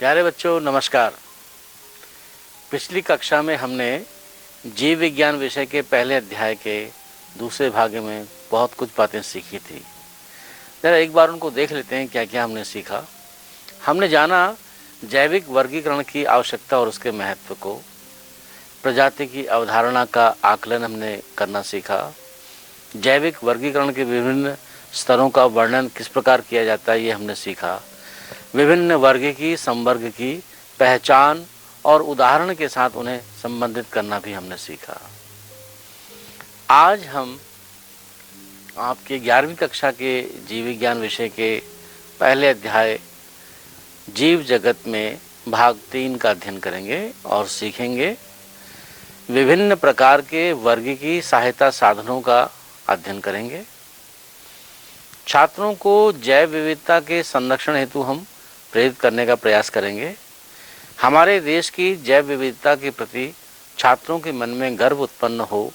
प्यारे बच्चों नमस्कार। पिछली कक्षा में हमने जीव विज्ञान विषय के पहले अध्याय के दूसरे भाग में बहुत कुछ बातें सीखी थी। जरा एक बार उनको देख लेते हैं क्या क्या हमने सीखा। हमने जाना जैविक वर्गीकरण की आवश्यकता और उसके महत्व को, प्रजाति की अवधारणा का आकलन हमने करना सीखा, जैविक वर्गीकरण के विभिन्न स्तरों का वर्णन किस प्रकार किया जाता है ये हमने सीखा, विभिन्न वर्गीकी संवर्ग की पहचान और उदाहरण के साथ उन्हें संबंधित करना भी हमने सीखा। आज हम आपके 11वीं कक्षा के जीव विज्ञान विषय के पहले अध्याय जीव जगत में भाग 3 का अध्ययन करेंगे और सीखेंगे। विभिन्न प्रकार के वर्गीकी सहायता साधनों का अध्ययन करेंगे। छात्रों को जैव विविधता के संरक्षण हेतु हम प्रेरित करने का प्रयास करेंगे। हमारे देश की जैव विविधता के प्रति छात्रों के मन में गर्व उत्पन्न हो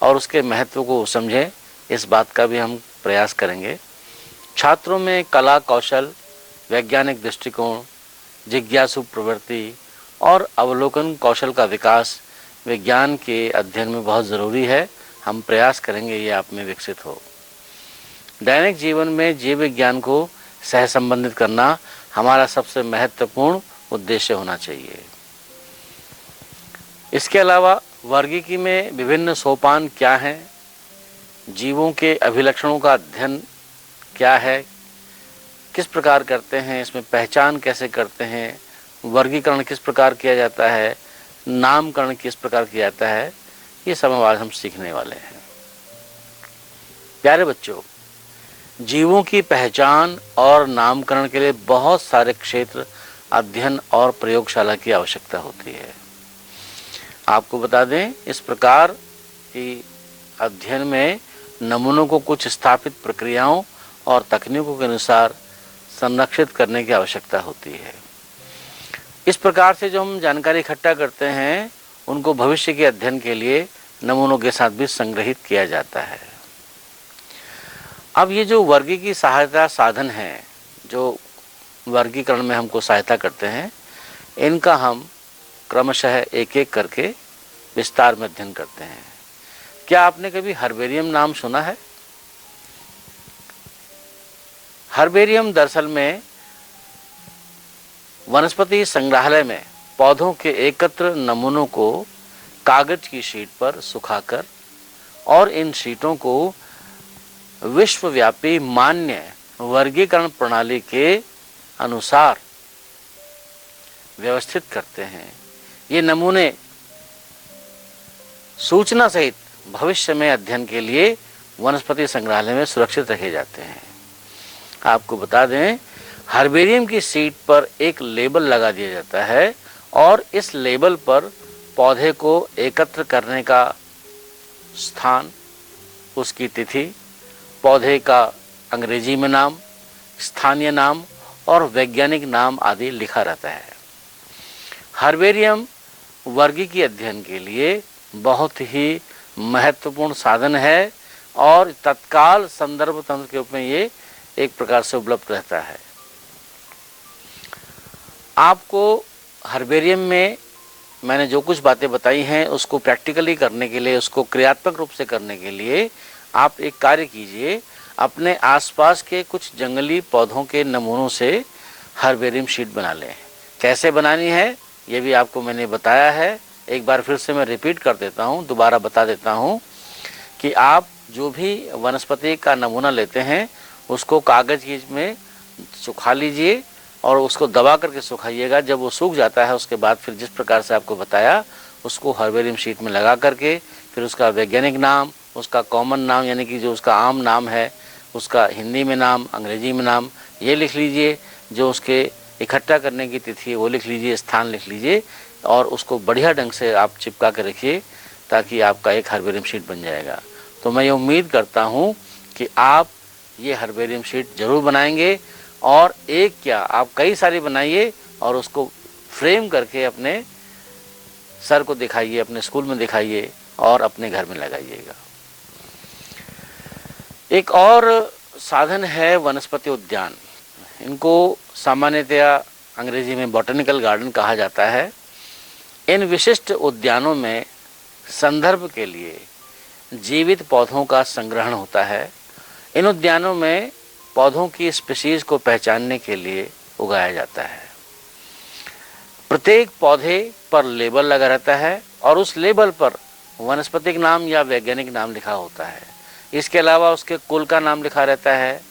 और उसके महत्व को समझें, इस बात का भी हम प्रयास करेंगे। छात्रों में कला कौशल, वैज्ञानिक दृष्टिकोण, जिज्ञासु प्रवृत्ति और अवलोकन कौशल का विकास विज्ञान के अध्ययन में बहुत ज़रूरी है। हम प्रयास करेंगे ये आप में विकसित हो। दैनिक जीवन में जीव विज्ञान को सहसंबंधित करना हमारा सबसे महत्वपूर्ण उद्देश्य होना चाहिए। इसके अलावा वर्गीकी में विभिन्न सोपान क्या हैं, जीवों के अभिलक्षणों का अध्ययन क्या है, किस प्रकार करते हैं, इसमें पहचान कैसे करते हैं, वर्गीकरण किस प्रकार किया जाता है, नामकरण किस प्रकार किया जाता है, ये सब आज हम सीखने वाले हैं। प्यारे बच्चों, जीवों की पहचान और नामकरण के लिए बहुत सारे क्षेत्र, अध्ययन और प्रयोगशाला की आवश्यकता होती है। आपको बता दें, इस प्रकार की अध्ययन में नमूनों को कुछ स्थापित प्रक्रियाओं और तकनीकों के अनुसार संरक्षित करने की आवश्यकता होती है। इस प्रकार से जो हम जानकारी इकट्ठा करते हैं उनको भविष्य के अध्ययन के लिए नमूनों के साथ भी संग्रहित किया जाता है। अब ये जो वर्गीकी सहायता साधन हैं, जो वर्गीकरण में हमको सहायता करते हैं, इनका हम क्रमशः एक एक करके विस्तार में अध्ययन करते हैं। क्या आपने कभी हर्बेरियम नाम सुना है? हर्बेरियम दरअसल में वनस्पति संग्रहालय में पौधों के एकत्र नमूनों को कागज की शीट पर सुखाकर और इन शीटों को विश्वव्यापी मान्य वर्गीकरण प्रणाली के अनुसार व्यवस्थित करते हैं। ये नमूने सूचना सहित भविष्य में अध्ययन के लिए वनस्पति संग्रहालय में सुरक्षित रखे जाते हैं। आपको बता दें, हर्बेरियम की शीट पर एक लेबल लगा दिया जाता है और इस लेबल पर पौधे को एकत्र करने का स्थान, उसकी तिथि, पौधे का अंग्रेजी में नाम, स्थानीय नाम और वैज्ञानिक नाम आदि लिखा रहता है। हर्बेरियम वर्गीकी अध्ययन के लिए बहुत ही महत्वपूर्ण साधन है और तत्काल संदर्भ तंत्र के रूप में ये एक प्रकार से उपलब्ध रहता है। आपको हर्बेरियम में मैंने जो कुछ बातें बताई हैं उसको प्रैक्टिकली करने के लिए, उसको क्रियात्मक रूप से करने के लिए आप एक कार्य कीजिए। अपने आसपास के कुछ जंगली पौधों के नमूनों से हर्बेरियम शीट बना लें। कैसे बनानी है ये भी आपको मैंने बताया है। एक बार फिर से मैं रिपीट कर देता हूँ, दोबारा बता देता हूँ कि आप जो भी वनस्पति का नमूना लेते हैं उसको कागज की में सुखा लीजिए और उसको दबा करके सुखाइएगा। जब वो सूख जाता है उसके बाद फिर जिस प्रकार से आपको बताया उसको हर्बेरियम शीट में लगा करके फिर उसका वैज्ञानिक नाम, उसका कॉमन नाम यानी कि जो उसका आम नाम है, उसका हिंदी में नाम, अंग्रेजी में नाम ये लिख लीजिए, जो उसके इकट्ठा करने की तिथि है वो लिख लीजिए, स्थान लिख लीजिए और उसको बढ़िया ढंग से आप चिपका के रखिए ताकि आपका एक हर्बेरियम शीट बन जाएगा। तो मैं ये उम्मीद करता हूँ कि आप ये हर्बेरियम शीट जरूर बनाएंगे और एक क्या आप कई सारी बनाइए और उसको फ्रेम करके अपने सर को दिखाइए, अपने स्कूल में दिखाइए और अपने घर में लगाइएगा। एक और साधन है वनस्पति उद्यान। इनको सामान्यतया अंग्रेजी में बॉटनिकल गार्डन कहा जाता है। इन विशिष्ट उद्यानों में संदर्भ के लिए जीवित पौधों का संग्रहण होता है। इन उद्यानों में पौधों की स्पीशीज को पहचानने के लिए उगाया जाता है। प्रत्येक पौधे पर लेबल लगा रहता है और उस लेबल पर वनस्पतिक नाम या वैज्ञानिक नाम लिखा होता है। इसके अलावा उसके कुल का नाम लिखा रहता है।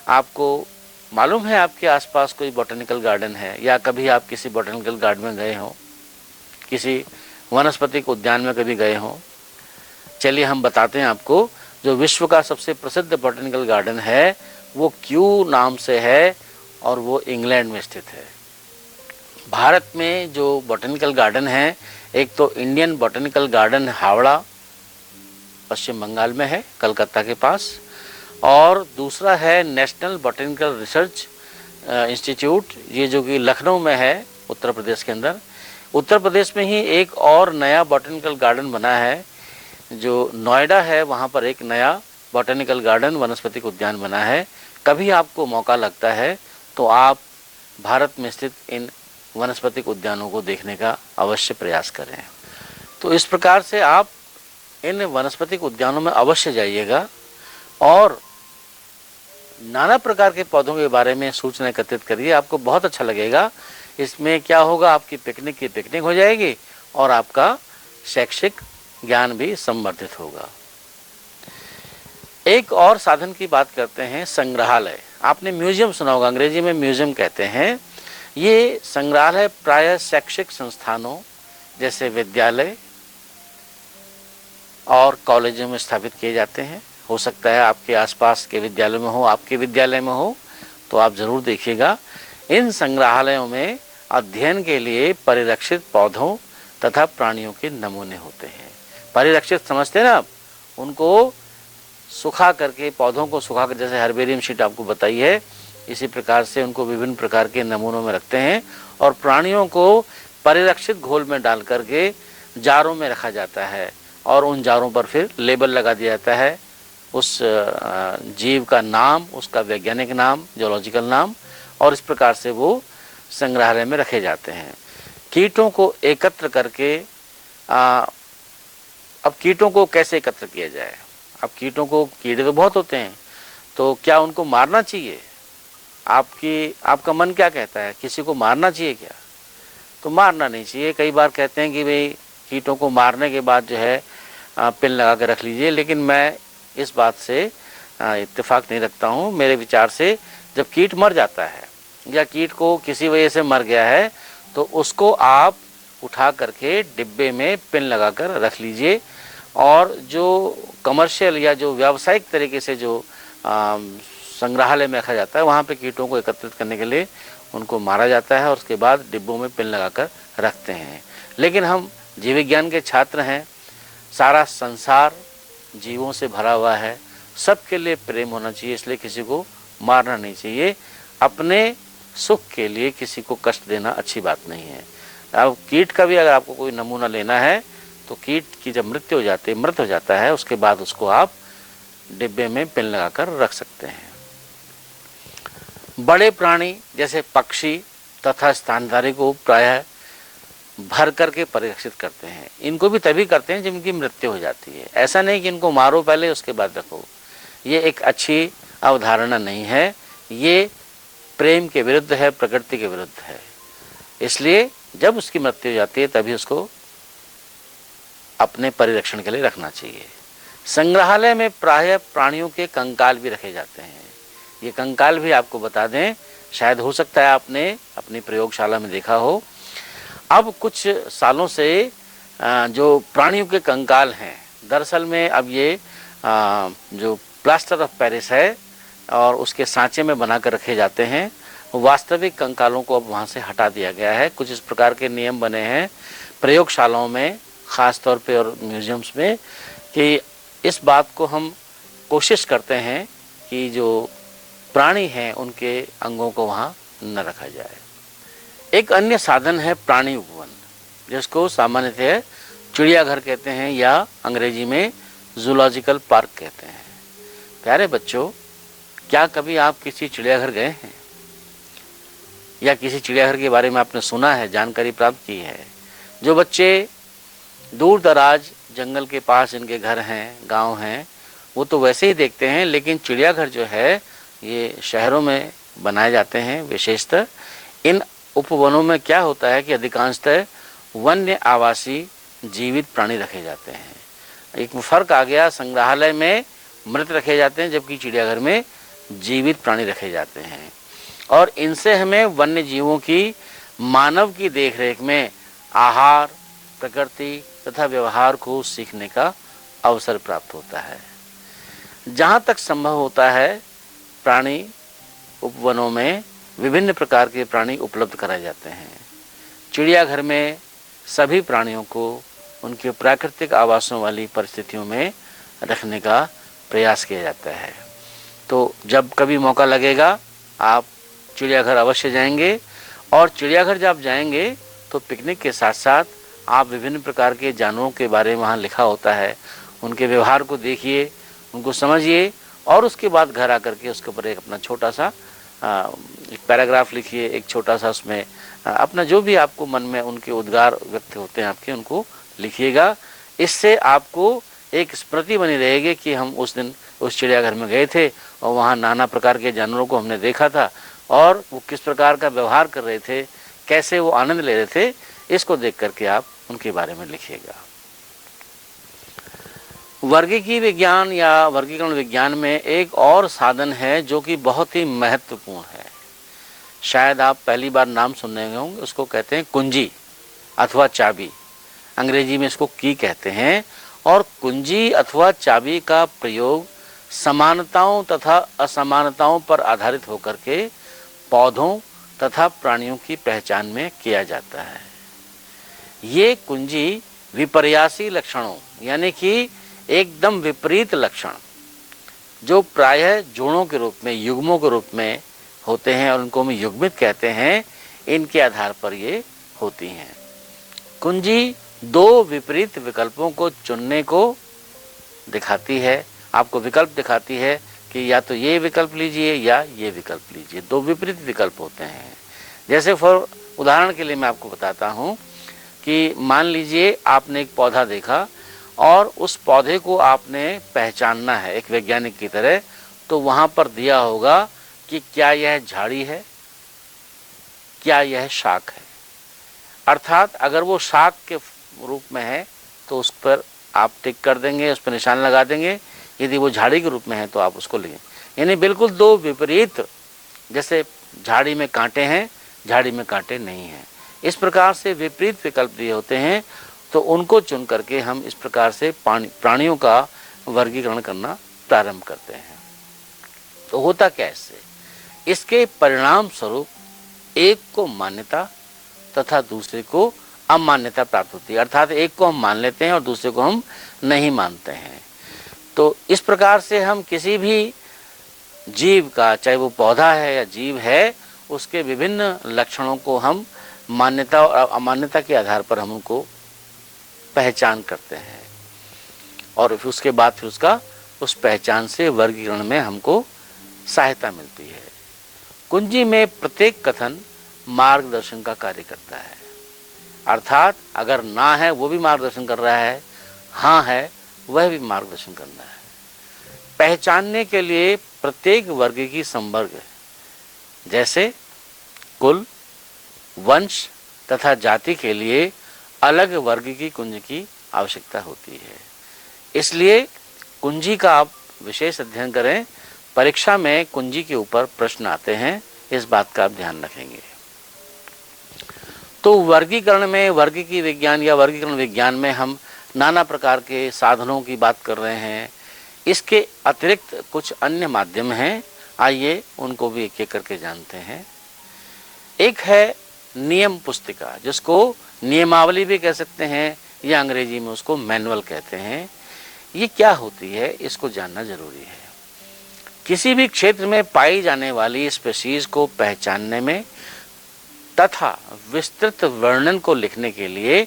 आपको मालूम है आपके आसपास कोई बॉटनिकल गार्डन है, या कभी आप किसी बॉटनिकल गार्डन में गए हों, किसी वनस्पतिक उद्यान में कभी गए हों? चलिए हम बताते हैं आपको। जो विश्व का सबसे प्रसिद्ध बॉटनिकल गार्डन है वो क्यू नाम से है और वो इंग्लैंड में स्थित है। भारत में जो बॉटनिकल गार्डन है, एक तो इंडियन बॉटनिकल गार्डन हावड़ा पश्चिम बंगाल में है, कलकत्ता के पास, और दूसरा है नेशनल बॉटनिकल रिसर्च इंस्टीट्यूट, ये जो कि लखनऊ में है उत्तर प्रदेश के अंदर। उत्तर प्रदेश में ही एक और नया बॉटनिकल गार्डन बना है, जो नोएडा है, वहाँ पर एक नया बॉटनिकल गार्डन वनस्पतिक उद्यान बना है। कभी आपको मौका लगता है तो आप भारत में स्थित इन वनस्पतिक उद्यानों को देखने का अवश्य प्रयास करें। तो इस प्रकार से आप इन वनस्पतिक उद्यानों में अवश्य जाइएगा और नाना प्रकार के पौधों के बारे में सूचना एकत्रित करिए। आपको बहुत अच्छा लगेगा। इसमें क्या होगा, आपकी पिकनिक की पिकनिक हो जाएगी और आपका शैक्षिक ज्ञान भी संवर्धित होगा। एक और साधन की बात करते हैं, संग्रहालय। आपने म्यूजियम सुना होगा, अंग्रेजी में म्यूजियम कहते हैं। ये संग्रहालय प्रायः शैक्षिक संस्थानों जैसे विद्यालय और कॉलेजों में स्थापित किए जाते हैं। हो सकता है आपके आसपास के विद्यालय में हो, आपके विद्यालय में हो, तो आप जरूर देखिएगा। इन संग्रहालयों में अध्ययन के लिए परिरक्षित पौधों तथा प्राणियों के नमूने होते हैं। परिरक्षित समझते हैं ना आप, उनको सुखा करके, पौधों को सुखा कर, जैसे हर्बेरियम शीट आपको बताई है, इसी प्रकार से उनको विभिन्न प्रकार के नमूनों में रखते हैं और प्राणियों को परिरक्षित घोल में डाल करके जारों में रखा जाता है और उन जारों पर फिर लेबल लगा दिया जाता है, उस जीव का नाम, उसका वैज्ञानिक नाम, जोलॉजिकल नाम, और इस प्रकार से वो संग्रहालय में रखे जाते हैं। कीटों को एकत्र करके अब कीटों को कैसे एकत्र किया जाए? अब कीटों को, कीड़े तो बहुत होते हैं, तो क्या उनको मारना चाहिए? आपका मन क्या कहता है, किसी को मारना चाहिए क्या? तो मारना नहीं चाहिए। कई बार कहते हैं कि भाई कीटों को मारने के बाद जो है पिन लगा कर रख लीजिए, लेकिन मैं इस बात से इत्तेफाक नहीं रखता हूँ। मेरे विचार से जब कीट मर जाता है या कीट को किसी वजह से मर गया है, तो उसको आप उठा करके डिब्बे में पिन लगा कर रख लीजिए। और जो कमर्शियल या जो व्यावसायिक तरीके से जो संग्रहालय में रखा जाता है, वहाँ पे कीटों को एकत्रित करने के लिए उनको मारा जाता है और उसके बाद डिब्बों में पिन लगाकर रखते हैं। लेकिन हम जीव विज्ञान के छात्र हैं, सारा संसार जीवों से भरा हुआ है, सबके लिए प्रेम होना चाहिए, इसलिए किसी को मारना नहीं चाहिए। अपने सुख के लिए किसी को कष्ट देना अच्छी बात नहीं है। अब कीट का भी अगर आपको कोई नमूना लेना है, तो कीट की जब मृत्यु हो जाती है, मृत हो जाता है, उसके बाद उसको आप डिब्बे में पिन लगाकर रख सकते हैं। बड़े प्राणी जैसे पक्षी तथा स्तनधारी को प्रायः भर करके परिरक्षित करते हैं। इनको भी तभी करते हैं जिनकी मृत्यु हो जाती है। ऐसा नहीं कि इनको मारो पहले उसके बाद रखो, ये एक अच्छी अवधारणा नहीं है। ये प्रेम के विरुद्ध है, प्रकृति के विरुद्ध है। इसलिए जब उसकी मृत्यु हो जाती है तभी उसको अपने परिरक्षण के लिए रखना चाहिए। संग्रहालय में प्रायः प्राणियों के कंकाल भी रखे जाते हैं। ये कंकाल भी आपको बता दें, शायद हो सकता है आपने अपनी प्रयोगशाला में देखा हो। अब कुछ सालों से जो प्राणियों के कंकाल हैं, दरअसल में अब ये जो प्लास्टर ऑफ पेरिस है और उसके सांचे में बनाकर रखे जाते हैं। वास्तविक कंकालों को अब वहाँ से हटा दिया गया है। कुछ इस प्रकार के नियम बने हैं प्रयोगशालाओं में, ख़ास तौर पे, और म्यूजियम्स में, कि इस बात को हम कोशिश करते हैं कि जो प्राणी हैं उनके अंगों को वहाँ न रखा जाए। एक अन्य साधन है प्राणी उपवन, जिसको सामान्यतः चिड़ियाघर कहते हैं या अंग्रेजी में जूलॉजिकल पार्क कहते हैं। प्यारे बच्चों, क्या कभी आप किसी चिड़ियाघर गए हैं? या किसी चिड़ियाघर के बारे में आपने सुना है, जानकारी प्राप्त की है। जो बच्चे दूर दराज जंगल के पास जिनके घर हैं, गांव हैं, वो तो वैसे ही देखते हैं, लेकिन चिड़ियाघर जो है ये शहरों में बनाए जाते हैं। विशेषतः इन उपवनों में क्या होता है कि अधिकांशतः वन्य आवासी जीवित प्राणी रखे जाते हैं। एक फर्क आ गया, संग्रहालय में मृत रखे जाते हैं जबकि चिड़ियाघर में जीवित प्राणी रखे जाते हैं। और इनसे हमें वन्य जीवों की मानव की देखरेख में आहार, प्रकृति तथा व्यवहार को सीखने का अवसर प्राप्त होता है। जहाँ तक संभव होता है प्राणी उपवनों में विभिन्न प्रकार के प्राणी उपलब्ध कराए जाते हैं। चिड़ियाघर में सभी प्राणियों को उनके प्राकृतिक आवासों वाली परिस्थितियों में रखने का प्रयास किया जाता है। तो जब कभी मौका लगेगा आप चिड़ियाघर अवश्य जाएंगे। और चिड़ियाघर जब जाएंगे तो पिकनिक के साथ साथ आप विभिन्न प्रकार के जानवरों के बारे में वहाँ लिखा होता है, उनके व्यवहार को देखिए, उनको समझिए और उसके बाद घर आकर के उसके ऊपर एक अपना छोटा सा एक पैराग्राफ लिखिए, एक छोटा सा उसमें अपना जो भी आपको मन में उनके उद्गार व्यक्त होते हैं आपके, उनको लिखिएगा। इससे आपको एक स्मृति बनी रहेगी कि हम उस दिन उस चिड़ियाघर में गए थे और वहाँ नाना प्रकार के जानवरों को हमने देखा था और वो किस प्रकार का व्यवहार कर रहे थे, कैसे वो आनंद ले रहे थे, इसको देख करके आप उनके बारे में लिखिएगा। वर्गीकी विज्ञान या वर्गीकरण विज्ञान में एक और साधन है जो कि बहुत ही महत्वपूर्ण है। शायद आप पहली बार नाम सुन रहे होंगे, उसको कहते हैं कुंजी अथवा चाबी। अंग्रेजी में इसको की कहते हैं। और कुंजी अथवा चाबी का प्रयोग समानताओं तथा असमानताओं पर आधारित होकर के पौधों तथा प्राणियों की पहचान में किया जाता है। ये कुंजी विपर्यासी लक्षणों यानी कि एकदम विपरीत लक्षण जो प्रायः जोड़ों के रूप में, युग्मों के रूप में होते हैं और उनको हम युग्मित कहते हैं, इनके आधार पर ये होती हैं। कुंजी दो विपरीत विकल्पों को चुनने को दिखाती है, आपको विकल्प दिखाती है कि या तो ये विकल्प लीजिए या ये विकल्प लीजिए। दो विपरीत विकल्प होते हैं। जैसे फॉर उदाहरण के लिए मैं आपको बताता हूँ कि मान लीजिए आपने एक पौधा देखा और उस पौधे को आपने पहचानना है एक वैज्ञानिक की तरह, तो वहाँ पर दिया होगा कि क्या यह झाड़ी है, क्या यह शाख है। अर्थात अगर वो शाख के रूप में है तो उस पर आप टिक कर देंगे, उस पर निशान लगा देंगे। यदि वो झाड़ी के रूप में है तो आप उसको लेंगे। यानी बिल्कुल दो विपरीत, जैसे झाड़ी में कांटे हैं, झाड़ी में कांटे नहीं हैं, इस प्रकार से विपरीत विकल्प दिए होते हैं। तो उनको चुन करके हम इस प्रकार से प्राणियों का वर्गीकरण करना प्रारंभ करते हैं। तो होता क्या इससे, इसके परिणाम स्वरूप एक को मान्यता तथा दूसरे को अमान्यता प्राप्त होती है। अर्थात एक को हम मान लेते हैं और दूसरे को हम नहीं मानते हैं। तो इस प्रकार से हम किसी भी जीव का, चाहे वो पौधा है या जीव है, उसके विभिन्न लक्षणों को हम मान्यता और अमान्यता के आधार पर हम उनको पहचान करते हैं और फिर उसके बाद फिर उसका उस पहचान से वर्गीकरण में हमको सहायता मिलती है। कुंजी में प्रत्येक कथन मार्गदर्शन का कार्य करता है। अर्थात अगर ना है वो भी मार्गदर्शन कर रहा है, हाँ है वह भी मार्गदर्शन कर रहा है। पहचानने के लिए प्रत्येक वर्ग की संवर्ग, जैसे कुल, वंश तथा जाति के लिए अलग वर्ग की कुंज की आवश्यकता होती है। इसलिए कुंजी का आप विशेष अध्ययन करें। परीक्षा में कुंजी के ऊपर प्रश्न आते हैं, इस बात का आप ध्यान रखेंगे। तो वर्गीकरण में, वर्गीकी विज्ञान या वर्गीकरण विज्ञान में हम नाना प्रकार के साधनों की बात कर रहे हैं। इसके अतिरिक्त कुछ अन्य माध्यम हैं, आइए उनको भी एक एक करके जानते हैं। एक है नियम पुस्तिका, जिसको नियमावली भी कह सकते हैं या अंग्रेजी में उसको मैनुअल कहते हैं। ये क्या होती है, इसको जानना जरूरी है। किसी भी क्षेत्र में पाई जाने वाली स्पीशीज को पहचानने में तथा विस्तृत वर्णन को लिखने के लिए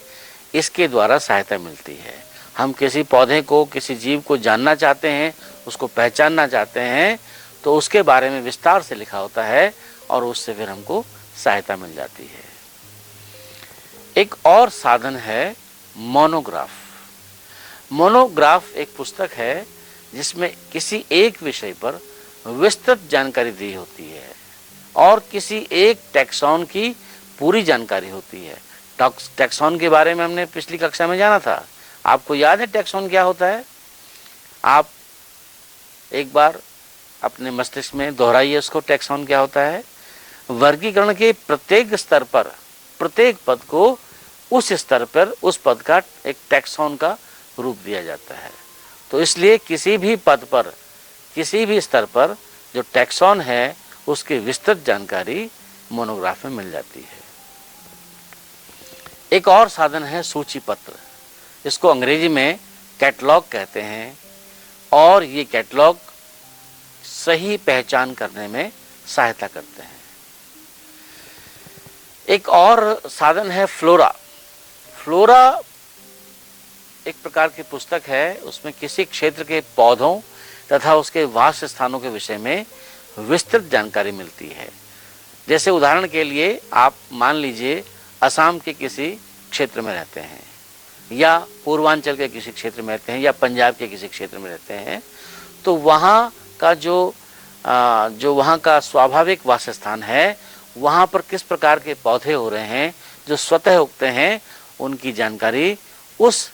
इसके द्वारा सहायता मिलती है। हम किसी पौधे को, किसी जीव को जानना चाहते हैं, उसको पहचानना चाहते हैं, तो उसके बारे में विस्तार से लिखा होता है और उससे फिर हमको सहायता मिल जाती है। एक और साधन है मोनोग्राफ। मोनोग्राफ एक पुस्तक है जिसमें किसी एक विषय पर विस्तृत जानकारी दी होती है और किसी एक टैक्सॉन की पूरी जानकारी होती है। टैक्सॉन के बारे में हमने पिछली कक्षा में जाना था। आपको याद है टैक्सॉन क्या होता है? आप एक बार अपने मस्तिष्क में दोहराइए उसको। टैक्सॉन क्या होता है? वर्गीकरण के प्रत्येक स्तर पर प्रत्येक पद को उस स्तर पर उस पद का एक टैक्सॉन का रूप दिया जाता है। तो इसलिए किसी भी पद पर किसी भी स्तर पर जो टैक्सॉन है उसकी विस्तृत जानकारी मोनोग्राफ में मिल जाती है। एक और साधन है सूची पत्र। इसको अंग्रेजी में कैटलॉग कहते हैं और ये कैटलॉग सही पहचान करने में सहायता करते हैं। एक और साधन है फ्लोरा। फ्लोरा एक प्रकार की पुस्तक है, उसमें किसी क्षेत्र के पौधों तथा उसके वास स्थानों के विषय में विस्तृत जानकारी मिलती है। जैसे उदाहरण के लिए आप मान लीजिए असम के किसी क्षेत्र में रहते हैं या पूर्वांचल के किसी क्षेत्र में रहते हैं या पंजाब के किसी क्षेत्र में रहते हैं, तो वहाँ का जो वहाँ का स्वाभाविक वासस्थान है, वहाँ पर किस प्रकार के पौधे हो रहे हैं जो स्वतः उगते हैं, उनकी जानकारी उस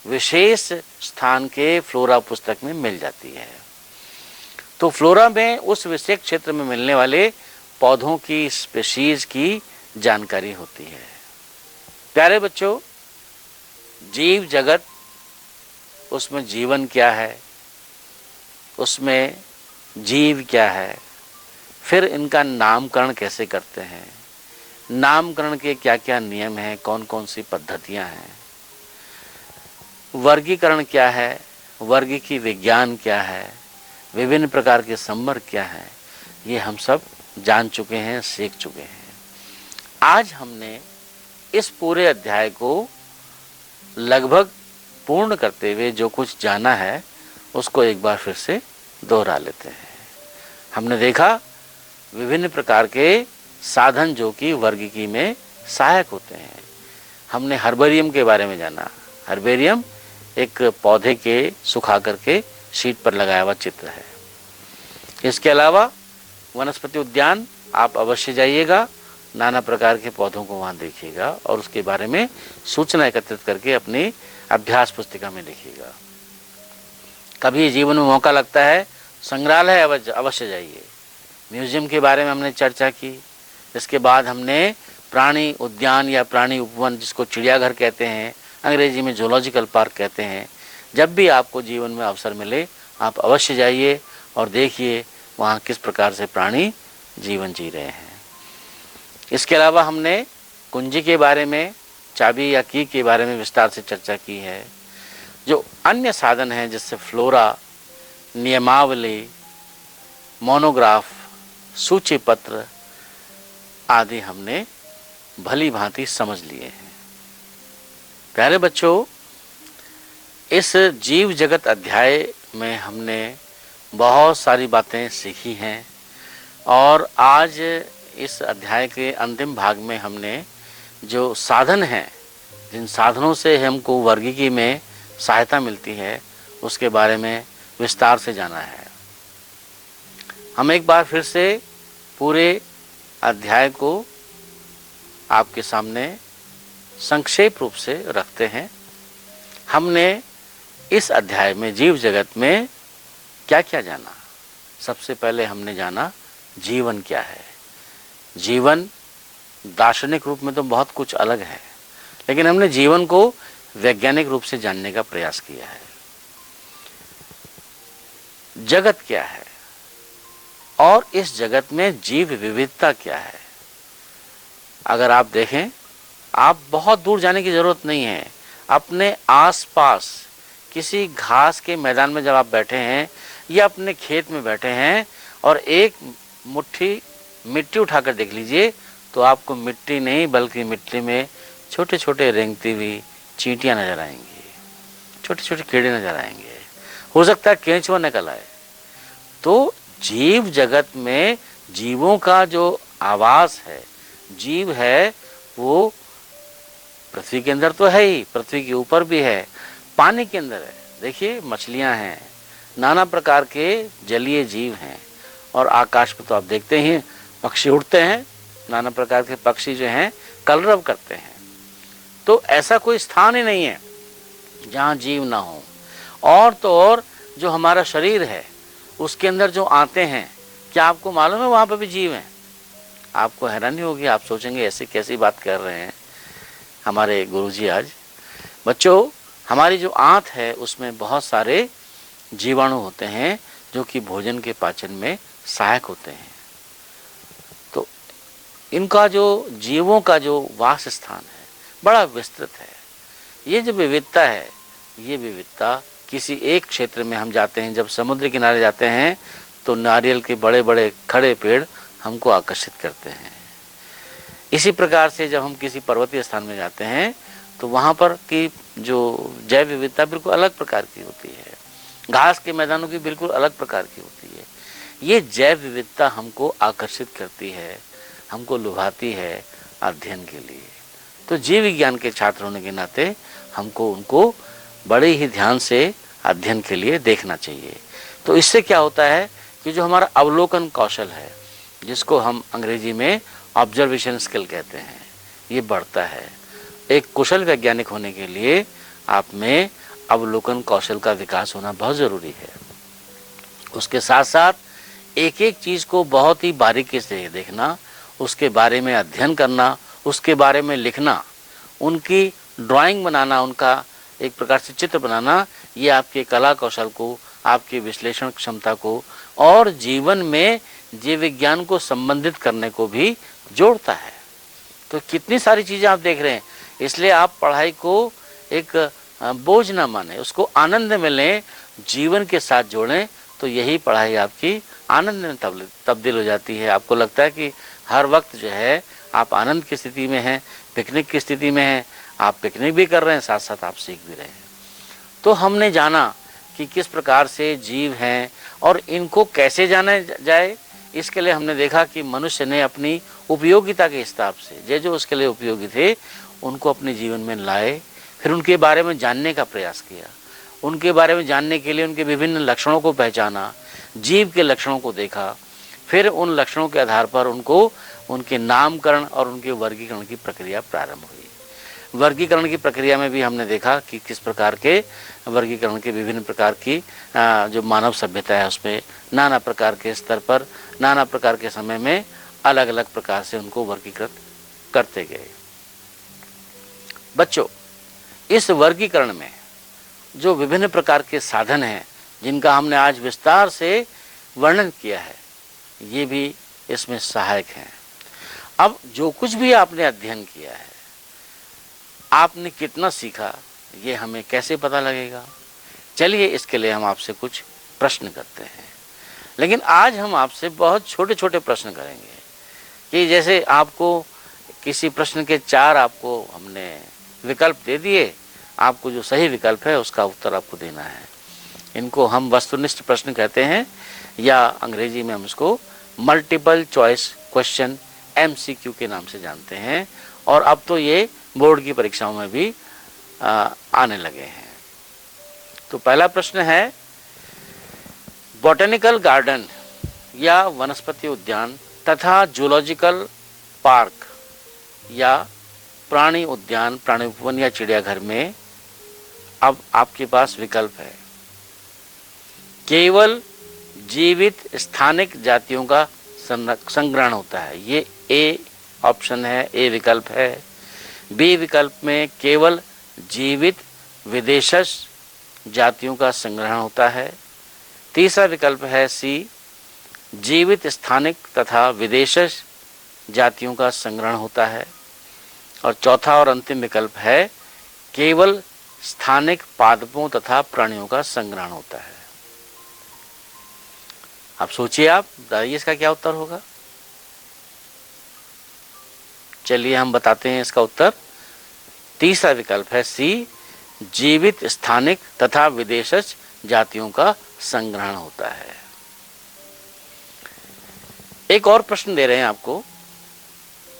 विशेष स्थान के फ्लोरा पुस्तक में मिल जाती है। तो फ्लोरा में उस विशेष क्षेत्र में मिलने वाले पौधों की स्पीशीज की जानकारी होती है। प्यारे बच्चों, जीव जगत, उसमें जीवन क्या है, उसमें जीव क्या है, फिर इनका नामकरण कैसे करते हैं, नामकरण के क्या क्या नियम हैं, कौन कौन सी पद्धतियां हैं, वर्गीकरण क्या है, वर्ग की विज्ञान क्या है, विभिन्न प्रकार के संवर्ग क्या है, ये हम सब जान चुके हैं, सीख चुके हैं। आज हमने इस पूरे अध्याय को लगभग पूर्ण करते हुए जो कुछ जाना है उसको एक बार फिर से दोहरा लेते हैं। हमने देखा विभिन्न प्रकार के साधन जो कि वर्गीकी में सहायक होते हैं। हमने हर्बेरियम के बारे में जाना। हर्बेरियम एक पौधे के सुखा करके शीट पर लगाया हुआ चित्र है। इसके अलावा वनस्पति उद्यान आप अवश्य जाइएगा, नाना प्रकार के पौधों को वहाँ देखिएगा और उसके बारे में सूचना एकत्रित करके अपनी अभ्यास पुस्तिका में लिखिएगा। कभी जीवन में मौका लगता है, संग्रहालय अवश्य जाइए। म्यूजियम के बारे में हमने चर्चा की। इसके बाद हमने प्राणी उद्यान या प्राणी उपवन, जिसको चिड़ियाघर कहते हैं, अंग्रेजी में जूलॉजिकल पार्क कहते हैं, जब भी आपको जीवन में अवसर मिले आप अवश्य जाइए और देखिए वहाँ किस प्रकार से प्राणी जीवन जी रहे हैं। इसके अलावा हमने कुंजी के बारे में, चाबी या की के बारे में विस्तार से चर्चा की है। जो अन्य साधन हैं जैसे फ्लोरा, नियमावली, मोनोग्राफ, सूची पत्र आदि हमने भली भांति समझ लिए हैं। प्यारे बच्चों, इस जीव जगत अध्याय में हमने बहुत सारी बातें सीखी हैं और आज इस अध्याय के अंतिम भाग में हमने जो साधन हैं, जिन साधनों से हमको वर्गीकी में सहायता मिलती है, उसके बारे में विस्तार से जाना है। हम एक बार फिर से पूरे अध्याय को आपके सामने संक्षेप रूप से रखते हैं। हमने इस अध्याय में जीव जगत में क्या क्या जाना। सबसे पहले हमने जाना जीवन क्या है। जीवन दार्शनिक रूप में तो बहुत कुछ अलग है, लेकिन हमने जीवन को वैज्ञानिक रूप से जानने का प्रयास किया है। जगत क्या है और इस जगत में जीव विविधता क्या है। अगर आप देखें, आप बहुत दूर जाने की जरूरत नहीं है। अपने आसपास किसी घास के मैदान में जब आप बैठे हैं या अपने खेत में बैठे हैं और एक मुट्ठी मिट्टी उठाकर देख लीजिए, तो आपको मिट्टी नहीं बल्कि मिट्टी में छोटे छोटे रेंगती हुई चींटियां नजर आएंगी, छोटे छोटे कीड़े नजर आएंगे, हो सकता है केंचुआ निकल आए। तो जीव जगत में जीवों का जो आवास है, जीव है वो पृथ्वी के अंदर तो है ही, पृथ्वी के ऊपर भी है, पानी के अंदर है। देखिए मछलियां हैं, नाना प्रकार के जलीय जीव हैं, और आकाश में तो आप देखते ही पक्षी उड़ते हैं, नाना प्रकार के पक्षी जो हैं कलरव करते हैं। तो ऐसा कोई स्थान ही नहीं है जहाँ जीव ना हो। और तो और जो हमारा शरीर है उसके अंदर जो आते हैं, क्या आपको मालूम है वहाँ पर भी जीव हैं? आपको हैरानी होगी, आप सोचेंगे ऐसे कैसी बात कर रहे हैं हमारे गुरुजी आज। बच्चों, हमारी जो आंत है उसमें बहुत सारे जीवाणु होते हैं जो कि भोजन के पाचन में सहायक होते हैं। तो इनका जो जीवों का जो वास स्थान है बड़ा विस्तृत है। ये जो विविधता है, ये विविधता किसी एक क्षेत्र में हम जाते हैं, जब समुद्र किनारे जाते हैं तो नारियल के बड़े बड़े खड़े पेड़ हमको आकर्षित करते हैं। इसी प्रकार से जब हम किसी पर्वतीय स्थान में जाते हैं तो वहाँ पर की जो जैव विविधता बिल्कुल अलग प्रकार की होती है, घास के मैदानों की बिल्कुल अलग प्रकार की होती है। ये जैव विविधता हमको आकर्षित करती है, हमको लुभाती है अध्ययन के लिए। तो जीव विज्ञान के छात्र होने के नाते हमको उनको बड़े ही ध्यान से अध्ययन के लिए देखना चाहिए। तो इससे क्या होता है कि जो हमारा अवलोकन कौशल है, जिसको हम अंग्रेजी में ऑब्जर्वेशन स्किल कहते हैं, ये बढ़ता है। एक कुशल वैज्ञानिक होने के लिए आप में अवलोकन कौशल का विकास होना बहुत ज़रूरी है। उसके साथ साथ एक एक चीज़ को बहुत ही बारीकी से देखना, उसके बारे में अध्ययन करना, उसके बारे में लिखना, उनकी ड्राइंग बनाना, उनका एक प्रकार से चित्र बनाना, ये आपके कला कौशल को, आपकी विश्लेषण क्षमता को और जीवन में जीव विज्ञान को संबंधित करने को भी जोड़ता है। तो कितनी सारी चीज़ें आप देख रहे हैं। इसलिए आप पढ़ाई को एक बोझ ना माने, उसको आनंद में लें, जीवन के साथ जोड़ें, तो यही पढ़ाई आपकी आनंद में तब्दील हो जाती है। आपको लगता है कि हर वक्त जो है आप आनंद की स्थिति में हैं, पिकनिक की स्थिति में हैं, आप पिकनिक भी कर रहे हैं, साथ साथ आप सीख भी रहे हैं। तो हमने जाना कि किस प्रकार से जीव हैं और इनको कैसे जाना जाए। इसके लिए हमने देखा कि मनुष्य ने अपनी उपयोगिता के हिसाब से जो उसके लिए उपयोगी थे उनको अपने जीवन में लाए, फिर उनके बारे में जानने का प्रयास किया। उनके बारे में जानने के लिए उनके विभिन्न लक्षणों को पहचाना, जीव के लक्षणों को देखा, फिर उन लक्षणों के आधार पर उनको उनके नामकरण और उनके वर्गीकरण की प्रक्रिया प्रारंभ हुई। वर्गीकरण की प्रक्रिया में भी हमने देखा कि किस प्रकार के वर्गीकरण के विभिन्न प्रकार की जो मानव सभ्यता है उसमें नाना प्रकार के स्तर पर, नाना प्रकार के समय में अलग अलग प्रकार से उनको वर्गीकृत करते गए। बच्चों, इस वर्गीकरण में जो विभिन्न प्रकार के साधन हैं जिनका हमने आज विस्तार से वर्णन किया है, ये भी इसमें सहायक हैं। अब जो कुछ भी आपने अध्ययन किया है, आपने कितना सीखा, ये हमें कैसे पता लगेगा? चलिए इसके लिए हम आपसे कुछ प्रश्न करते हैं। लेकिन आज हम आपसे बहुत छोटे छोटे प्रश्न करेंगे कि जैसे आपको किसी प्रश्न के 4 आपको हमने विकल्प दे दिए, आपको जो सही विकल्प है उसका उत्तर आपको देना है। इनको हम वस्तुनिष्ठ प्रश्न कहते हैं, या अंग्रेजी में हम इसको मल्टीपल चॉइस क्वेश्चन MCQ के नाम से जानते हैं। और अब तो ये बोर्ड की परीक्षाओं में भी आने लगे हैं। तो पहला प्रश्न है, बॉटेनिकल गार्डन या वनस्पति उद्यान तथा जूलॉजिकल पार्क या प्राणी उद्यान, प्राणी उपवन या चिड़ियाघर में अब आपके पास विकल्प है। केवल जीवित स्थानिक जातियों का संग्रहण होता है, ये ए ऑप्शन है, ए विकल्प है। बी विकल्प में केवल जीवित विदेशज जातियों का संग्रहण होता है। तीसरा विकल्प है सी, जीवित स्थानिक तथा विदेशज जातियों का संग्रहण होता है। और चौथा और अंतिम विकल्प है, केवल स्थानिक पादपों तथा प्राणियों का संग्रहण होता है। अब सोचिए, आप बताइए इसका क्या उत्तर होगा। चलिए हम बताते हैं इसका उत्तर। तीसरा विकल्प है सी, जीवित स्थानिक तथा विदेशज जातियों का संग्रहण होता है। एक और प्रश्न दे रहे हैं आपको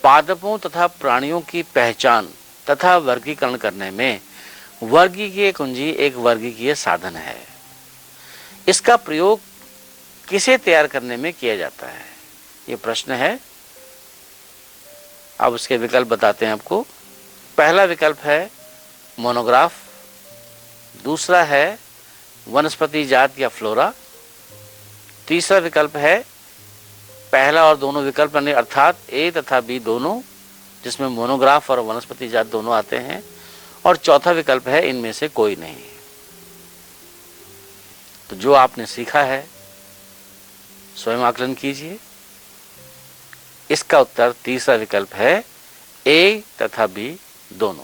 पादपों तथा प्राणियों की पहचान तथा वर्गीकरण करने में वर्गीकीय कुंजी एक वर्गीकीय साधन है। इसका प्रयोग किसे तैयार करने में किया जाता है, ये प्रश्न है। अब उसके विकल्प बताते हैं आपको। पहला विकल्प है मोनोग्राफ, दूसरा है वनस्पति जात या फ्लोरा, तीसरा विकल्प है पहला और दोनों विकल्प यानी अर्थात ए तथा बी दोनों, जिसमें मोनोग्राफ और वनस्पति जात दोनों आते हैं, और चौथा विकल्प है इनमें से कोई नहीं। तो जो आपने सीखा है स्वयं आकलन कीजिए। इसका उत्तर तीसरा विकल्प है ए तथा बी दोनों।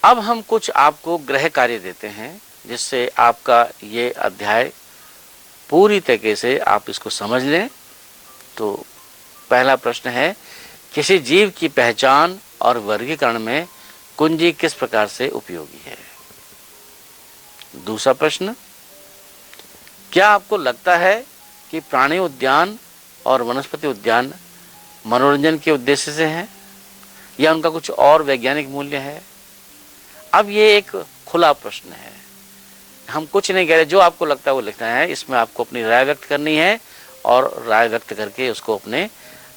अब हम कुछ आपको गृह कार्य देते हैं जिससे आपका ये अध्याय पूरी तरीके से आप इसको समझ लें। तो पहला प्रश्न है, किसी जीव की पहचान और वर्गीकरण में कुंजी किस प्रकार से उपयोगी है। दूसरा प्रश्न, क्या आपको लगता है कि प्राणी उद्यान और वनस्पति उद्यान मनोरंजन के उद्देश्य से हैं या उनका कुछ और वैज्ञानिक मूल्य है। अब ये एक खुला प्रश्न है, हम कुछ नहीं कह रहे, जो आपको लगता है वो लिखना है। इसमें आपको अपनी राय व्यक्त करनी है और राय व्यक्त करके उसको अपने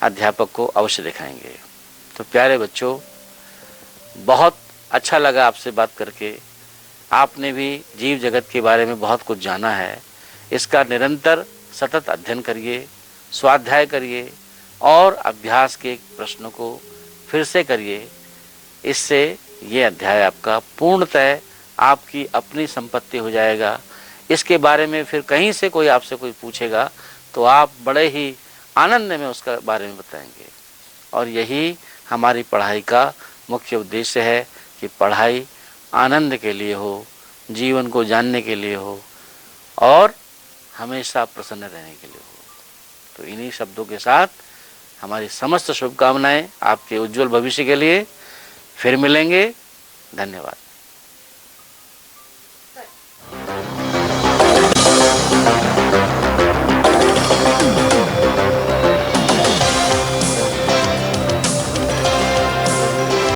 अध्यापक को अवश्य दिखाएंगे। तो प्यारे बच्चों, बहुत अच्छा लगा आपसे बात करके। आपने भी जीव जगत के बारे में बहुत कुछ जाना है। इसका निरंतर सतत अध्ययन करिए, स्वाध्याय करिए और अभ्यास के प्रश्नों को फिर से करिए। इससे ये अध्याय आपका पूर्णतः आपकी अपनी संपत्ति हो जाएगा। इसके बारे में फिर कहीं से कोई आपसे कोई पूछेगा तो आप बड़े ही आनंद में उसका बारे में बताएंगे। और यही हमारी पढ़ाई का मुख्य उद्देश्य है कि पढ़ाई आनंद के लिए हो, जीवन को जानने के लिए हो और हमेशा प्रसन्न रहने के लिए हो। तो इन्हीं शब्दों के साथ हमारी समस्त शुभकामनाएं आपके उज्जवल भविष्य के लिए। फिर मिलेंगे। धन्यवाद।